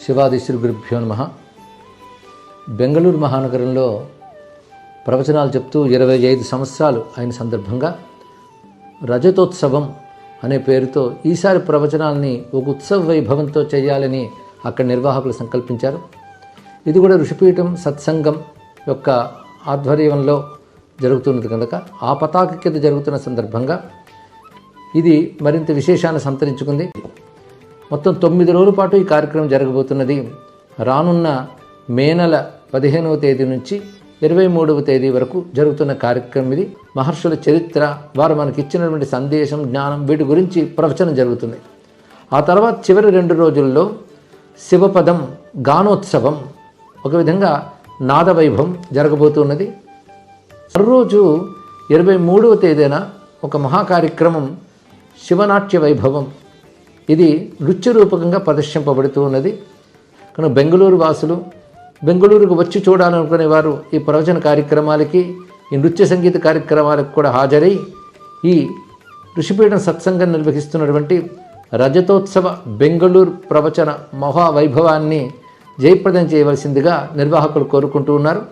శివాది శ్రీ గురుభ్యో నమః. బెంగళూరు మహానగరంలో ప్రవచనాలు చెప్తూ 25 సంవత్సరాలు అయిన సందర్భంగా రజతోత్సవం అనే పేరుతో ఈసారి ప్రవచనాలని ఒక ఉత్సవ వైభవంతో చేయాలని అక్కడ నిర్వాహకులు సంకల్పించారు. ఇది కూడా ఋషిపీఠం సత్సంగం యొక్క ఆధ్వర్యంలో జరుగుతున్నది కనుక ఆ పతాక కింద జరుగుతున్న సందర్భంగా ఇది మరింత విశేషాన్ని సంతరించుకుంది. మొత్తం 9 రోజుల పాటు ఈ కార్యక్రమం జరగబోతున్నది. రానున్న మే నెల 15వ తేదీ నుంచి 23వ తేదీ వరకు జరుగుతున్న కార్యక్రమం ఇది. మహర్షుల చరిత్ర, వారు మనకి ఇచ్చినటువంటి సందేశం, జ్ఞానం, వీటి గురించి ప్రవచనం జరుగుతుంది. ఆ తర్వాత చివరి 2 రోజుల్లో శివపదం గానోత్సవం, ఒక విధంగా నాదవైభవం జరగబోతున్నది. మరోజు 23వ తేదీన ఒక మహాకార్యక్రమం శివనాట్య వైభవం, ఇది నృత్య రూపకంగా ప్రదర్శింపబడుతూ ఉన్నది. కనుక బెంగళూరు వాసులు, బెంగళూరుకు వచ్చి చూడాలనుకునే వారు ఈ ప్రవచన కార్యక్రమాలకి, ఈ నృత్య సంగీత కార్యక్రమాలకు కూడా హాజరై ఈ ఋషిపీఠం సత్సంగం నిర్వహిస్తున్నటువంటి రజతోత్సవ బెంగళూరు ప్రవచన మహావైభవాన్ని జయప్రదం చేయవలసిందిగా నిర్వాహకులు కోరుకుంటూ ఉన్నారు.